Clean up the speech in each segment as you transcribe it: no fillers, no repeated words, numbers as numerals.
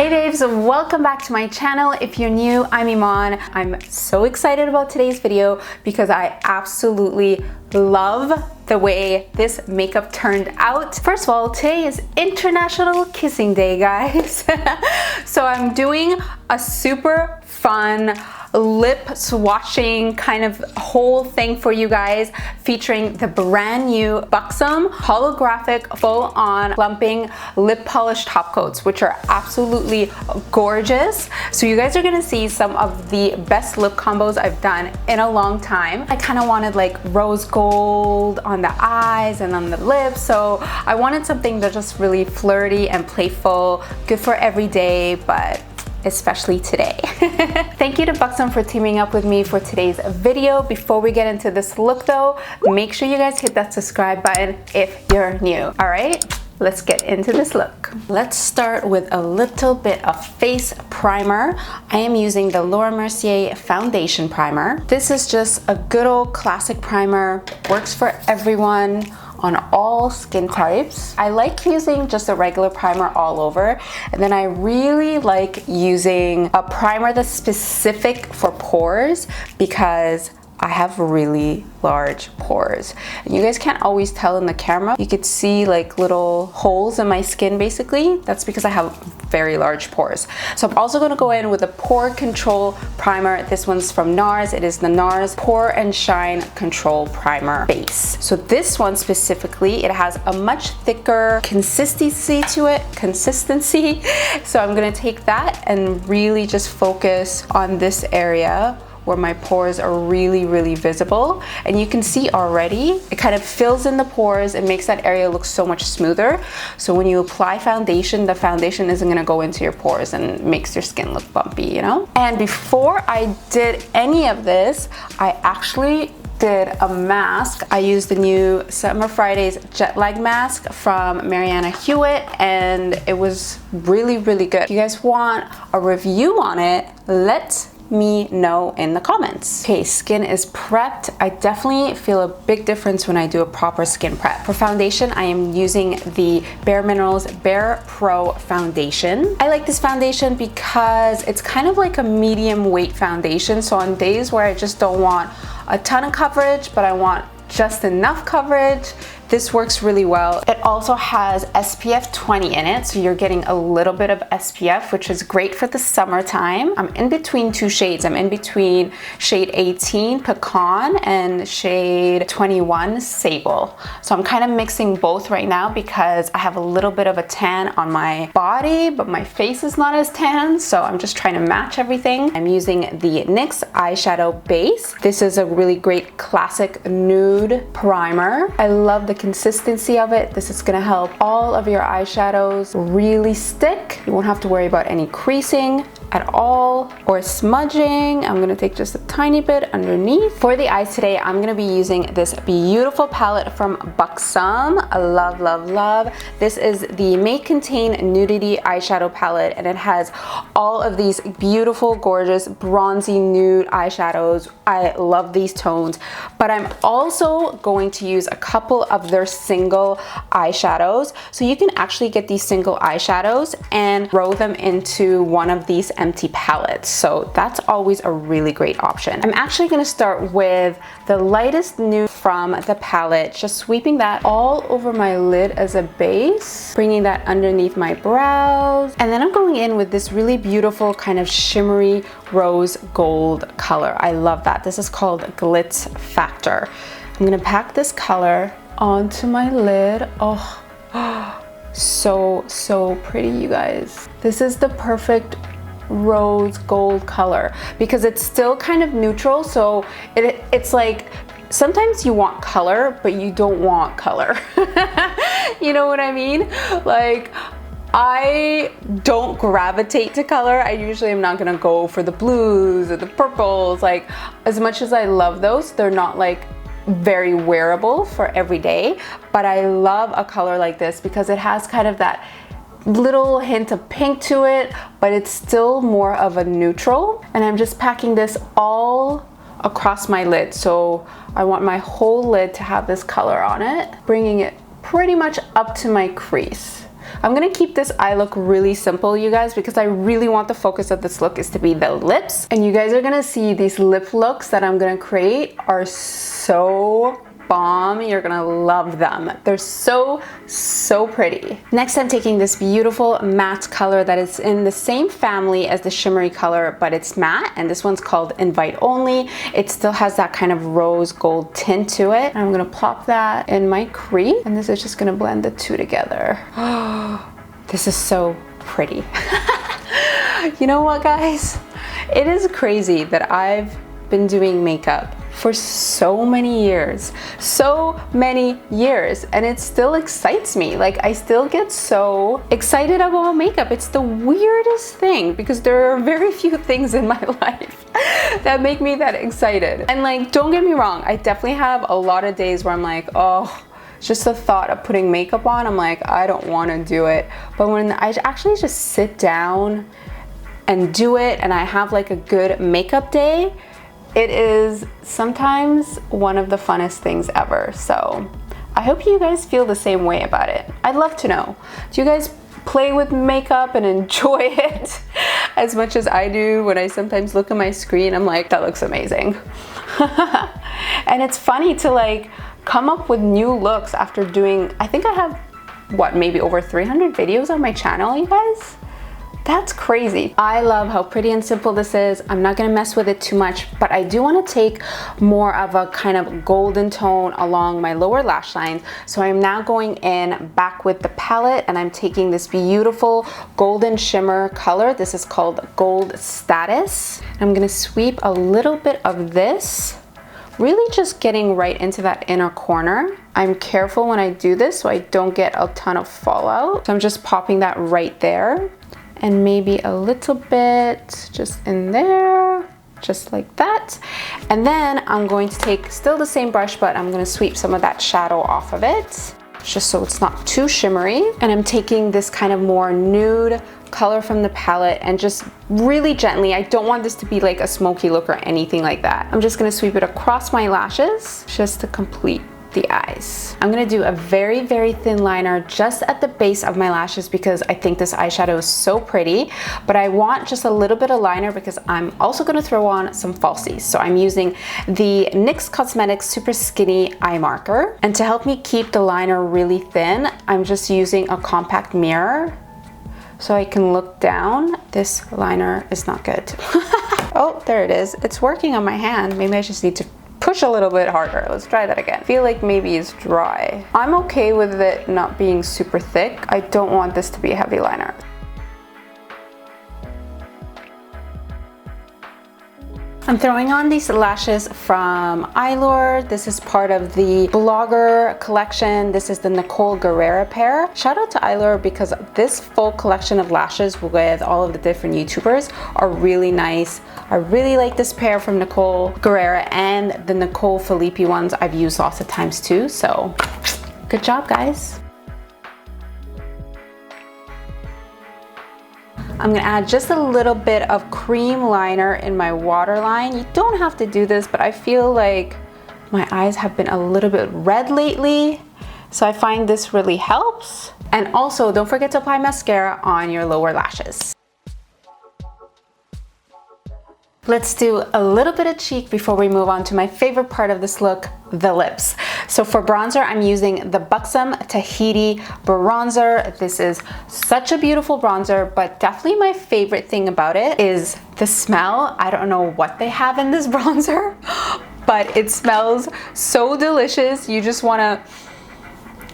Hey babes, welcome back to my channel. If you're new, I'm Eman. I'm so excited about today's video because I absolutely love the way this makeup turned out. First of all, today is International Kissing Day, guys. So I'm doing a super fun lip swatching kind of whole thing for you guys, featuring the brand new Buxom Holographic full-on plumping lip polish top coats, which are absolutely gorgeous. So you guys are gonna see some of the best lip combos I've done in a long time. I kind of wanted like rose gold on the eyes and on the lips, so I wanted something that's just really flirty and playful, good for every day, but especially today. Thank you to Buxom for teaming up with me for today's video. Before we get into this look though, make sure you guys hit that subscribe button if you're new. All right, let's get into this look. Let's start with a little bit of face primer. I am using the Laura Mercier foundation primer. This is just a good old classic primer, works for everyone on all skin types. I like using just a regular primer all over, and then I really like using a primer that's specific for pores because I have really large pores. And you guys can't always tell in the camera. You could see like little holes in my skin basically. That's because I have very large pores. So I'm also gonna go in with a pore control primer. This one's from NARS. It is the NARS Pore and Shine Control Primer Base. So this one specifically, it has a much thicker consistency to it, So I'm gonna take that and really just focus on this area where my pores are really visible, and you can see already it kind of fills in the pores and makes that area look so much smoother. So when you apply foundation, the foundation isn't going to go into your pores and makes your skin look bumpy, you know. And before I did any of this, I actually did a mask. I used the new Summer Fridays jet lag mask from Mariana Hewitt, and it was really good. If you guys want a review on it, let me know in the comments. Okay, skin is prepped. I definitely feel a big difference when I do a proper skin prep. For foundation, I am using the Bare Minerals Bare Pro foundation. I like this foundation because it's kind of like a medium weight foundation. So on days where I just don't want a ton of coverage, but I want just enough coverage, this works really well. It also has SPF 20 in it, so you're getting a little bit of SPF, which is great for the summertime. I'm in between two shades. I'm in between shade 18 Pecan and shade 21 Sable. So I'm kind of mixing both right now because I have a little bit of a tan on my body, but my face is not as tan, so I'm just trying to match everything. I'm using the NYX eyeshadow base. This is a really great classic nude primer. I love the consistency of it. This is gonna help all of your eyeshadows really stick. You won't have to worry about any creasing at all or smudging. I'm gonna take just a tiny bit underneath. For the eyes today, I'm gonna be using this beautiful palette from Buxom. I love. This is the May Contain Nudity eyeshadow palette, and it has all of these beautiful, gorgeous, bronzy nude eyeshadows. I love these tones, but I'm also going to use a couple of their single eyeshadows. So you can actually get these single eyeshadows and roll them into one of these empty palettes. So that's always a really great option. I'm actually going to start with the lightest nude from the palette, just sweeping that all over my lid as a base, bringing that underneath my brows, and then I'm going in with this really beautiful kind of shimmery rose gold color. I love that. This is called Glitz Factor. I'm going to pack this color onto my lid. Oh, so pretty, you guys. This is the perfect rose gold color because it's still kind of neutral, so it's like sometimes you want color but you don't want color. You know what I mean? Like, I don't gravitate to color. I usually am not gonna go for the blues or the purples. Like, as much as I love those, they're not like very wearable for every day, but I love a color like this because it has kind of that little hint of pink to it, but it's still more of a neutral. And I'm just packing this all across my lid. So I want my whole lid to have this color on it, bringing it pretty much up to my crease. I'm gonna keep this eye look really simple, you guys, because I really want the focus of this look is to be the lips. And you guys are gonna see these lip looks that I'm gonna create are so bomb. You're gonna love them. They're so pretty. Next, I'm taking this beautiful matte color that is in the same family as the shimmery color, but it's matte, and this one's called Invite Only. It still has that kind of rose gold tint to it. I'm gonna pop that in my crease, and this is just gonna blend the two together. This is so pretty. You know what, guys? It is crazy that I've been doing makeup for so many years, and it still excites me. Like, I still get so excited about makeup. It's the weirdest thing, because there are very few things in my life that make me that excited. And like, don't get me wrong, I definitely have a lot of days where I'm like, oh, just the thought of putting makeup on, I'm like, I don't want to do it. But when I actually just sit down and do it, and I have like a good makeup day, it is sometimes one of the funnest things ever. So I hope you guys feel the same way about it. I'd love to know. Do you guys play with makeup and enjoy it as much as I do? When I sometimes look at my screen, I'm like, that looks amazing. And it's funny to like come up with new looks after doing, I think I have, what, maybe over 300 videos on my channel, you guys? That's crazy. I love how pretty and simple this is. I'm not gonna mess with it too much, but I do want to take more of a kind of golden tone along my lower lash lines. So I'm now going in back with the palette, and I'm taking this beautiful golden shimmer color. This is called Gold Status. I'm gonna sweep a little bit of this, really just getting right into that inner corner. I'm careful when I do this so I don't get a ton of fallout. So I'm just popping that right there. And maybe a little bit just in there, just like that. And then I'm going to take still the same brush, but I'm gonna sweep some of that shadow off of it, just so it's not too shimmery. And I'm taking this kind of more nude color from the palette and just really gently, I don't want this to be like a smoky look or anything like that. I'm just gonna sweep it across my lashes just to complete the eyes. I'm gonna do a very thin liner just at the base of my lashes because I think this eyeshadow is so pretty, but I want just a little bit of liner because I'm also gonna throw on some falsies. So I'm using the NYX Cosmetics Super Skinny Eye Marker, and to help me keep the liner really thin, I'm just using a compact mirror so I can look down. This liner is not good. Oh, there it is. It's working on my hand. Maybe I just need to push a little bit harder. Let's try that again. I feel like maybe it's dry. I'm okay with it not being super thick. I don't want this to be a heavy liner. I'm throwing on these lashes from Eyelure. This is part of the Blogger collection. This is the Nicole Guerrera pair. Shout out to Eyelure because this full collection of lashes with all of the different YouTubers are really nice. I really like this pair from Nicole Guerrera, and the Nicole Filippi ones I've used lots of times too, so good job, guys. I'm gonna add just a little bit of cream liner in my waterline. You don't have to do this, but I feel like my eyes have been a little bit red lately, so I find this really helps. And also, don't forget to apply mascara on your lower lashes. Let's do a little bit of cheek before we move on to my favorite part of this look, the lips. So for bronzer, I'm using the Buxom Tahiti bronzer. This is such a beautiful bronzer, but definitely my favorite thing about it is the smell. I don't know what they have in this bronzer, but it smells so delicious. You just wanna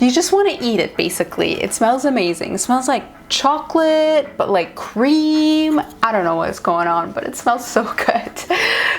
eat it, basically. It smells amazing. It smells like chocolate, but like cream. I don't know what's going on, but it smells so good.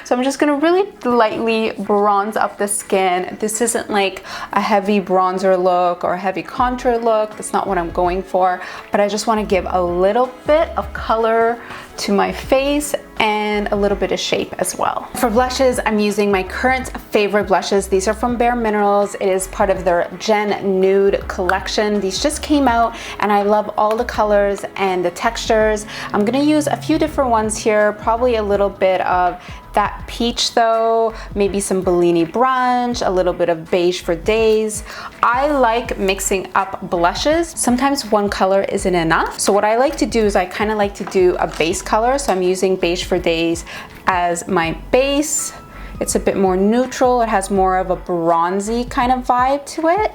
So I'm just gonna really lightly bronze up the skin. This isn't like a heavy bronzer look or a heavy contour look. That's not what I'm going for, but I just wanna give a little bit of color to my face and a little bit of shape as well. For blushes, I'm using my current favorite blushes. These are from Bare Minerals. It is part of their Gen Nude collection. These just came out and I love all the colors and the textures. I'm gonna use a few different ones here, probably a little bit of that peach though, maybe some Bellini Brunch, a little bit of Beige for Days. I like mixing up blushes. Sometimes one color isn't enough. So what I like to do is I kind of like to do a base color. So I'm using Beige for Days as my base. It's a bit more neutral. It has more of a bronzy kind of vibe to it.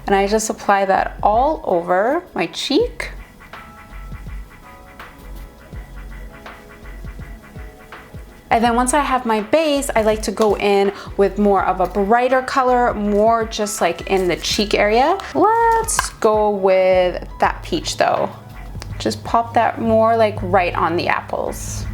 And I just apply that all over my cheek. And then once I have my base, I like to go in with more of a brighter color, more just like in the cheek area. Let's go with that peach though. Just pop that more like right on the apples.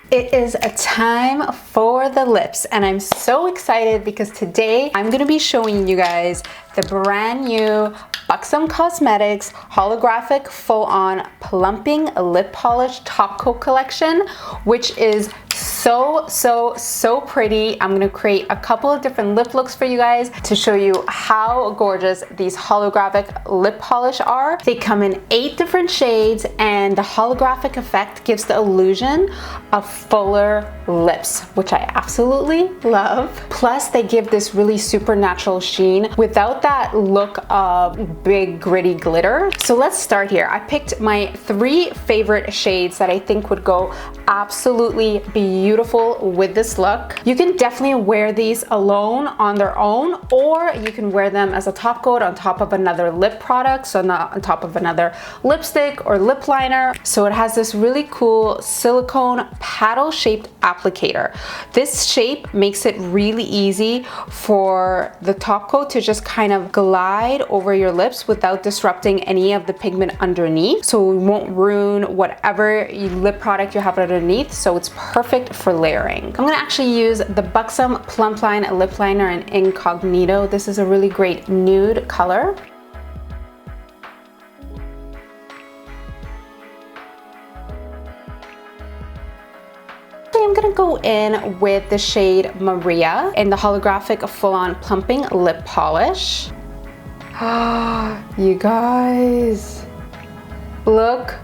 It is a time for the lips and I'm so excited because today I'm gonna be showing you guys the brand new Buxom Cosmetics Holographic Full-On Plumping Lip Polish Top Coat Collection, which is so pretty. I'm gonna create a couple of different lip looks for you guys to show you how gorgeous these holographic lip polish are. They come in 8 different shades and the holographic effect gives the illusion of fuller lips, which I absolutely love. Plus they give this really supernatural sheen without that look of big gritty glitter. So let's start here. I picked my 3 favorite shades that I think would go absolutely beautiful with this look. You can definitely wear these alone on their own, or you can wear them as a top coat on top of another lip product, so not on top of another lipstick or lip liner. So it has this really cool silicone paddle shaped applicator. This shape makes it really easy for the top coat to just kind of glide over your lips without disrupting any of the pigment underneath, so it won't ruin whatever lip product you have underneath. So it's perfect for layering. I'm gonna actually use the Buxom Plump Line Lip Liner in Incognito. This is a really great nude color. I'm gonna go in with the shade Maria in the Holographic Full-On Plumping Lip Polish. You guys, look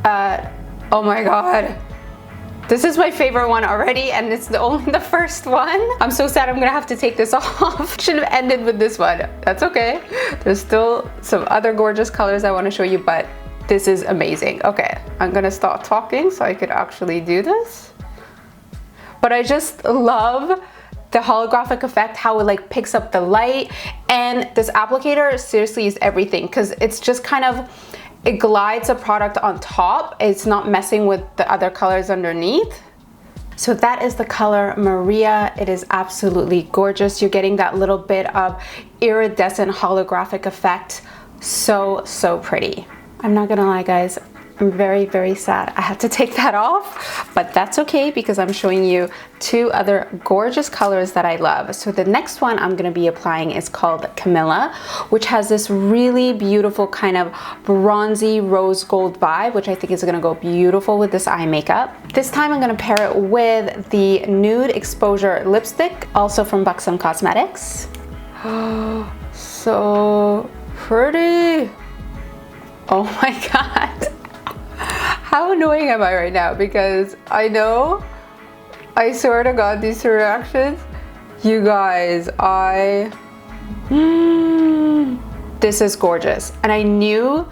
at, oh my god. This is my favorite one already and it's only the first one. I'm so sad I'm gonna have to take this off. Should have ended with this one. That's okay. There's still some other gorgeous colors I wanna show you, but this is amazing. Okay, I'm gonna stop talking so I could actually do this. But I just love the holographic effect, how it like picks up the light, and this applicator seriously is everything because it's just kind of, it glides a product on top. It's not messing with the other colors underneath. So that is the color Maria. It is absolutely gorgeous. You're getting that little bit of iridescent holographic effect. So pretty. I'm not gonna lie guys, I'm very sad I had to take that off, but that's okay because I'm showing you 2 other gorgeous colors that I love. So the next one I'm gonna be applying is called Camilla, which has this really beautiful kind of bronzy rose gold vibe, which I think is gonna go beautiful with this eye makeup. This time I'm gonna pair it with the Nude Exposure lipstick, also from Buxom Cosmetics. So pretty. Oh my god. How annoying am I right now? Because I know, I swear to god, these 2 reactions, you guys, this is gorgeous. And I knew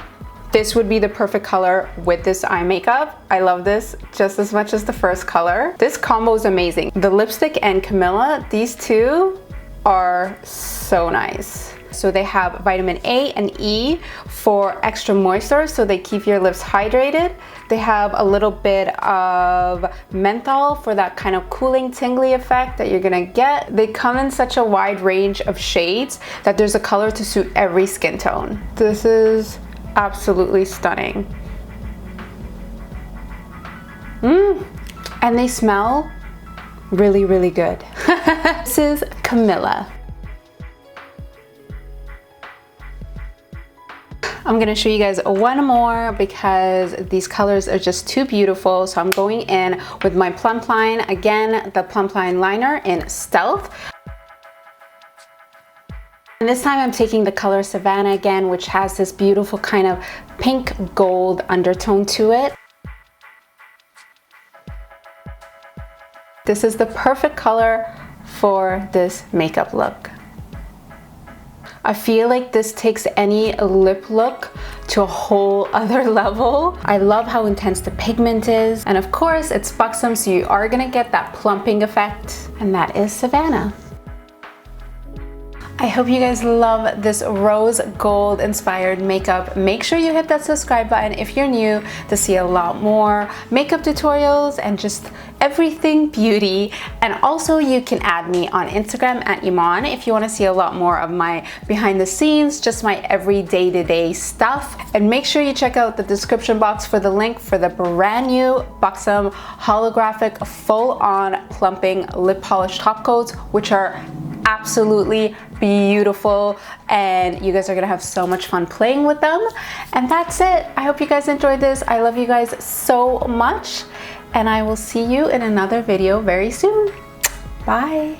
this would be the perfect color with this eye makeup. I love this just as much as the first color. This combo is amazing. The lipstick and Camilla, these 2 are so nice. So they have vitamin A and E for extra moisture, so they keep your lips hydrated. They have a little bit of menthol for that kind of cooling, tingly effect that you're gonna get. They come in such a wide range of shades that there's a color to suit every skin tone. This is absolutely stunning. And they smell really good. This is Camilla. I'm gonna show you guys one more because these colors are just too beautiful. So I'm going in with my Plump line, again, the Plump line liner in Stealth. And this time I'm taking the color Savannah again, which has this beautiful kind of pink gold undertone to it. This is the perfect color for this makeup look. I feel like this takes any lip look to a whole other level. I love how intense the pigment is. And of course, it's Buxom, so you are gonna get that plumping effect. And that is Savannah. I hope you guys love this rose gold inspired makeup. Make sure you hit that subscribe button if you're new to see a lot more makeup tutorials and just everything beauty. And also you can add me on Instagram at Eman if you want to see a lot more of my behind the scenes, just my everyday to day stuff. And make sure you check out the description box for the link for the brand new Buxom holographic full on plumping lip polish top coats, which are absolutely beautiful, and you guys are gonna have so much fun playing with them. And that's it. I hope you guys enjoyed this. I love you guys so much, and I will see you in another video very soon. Bye.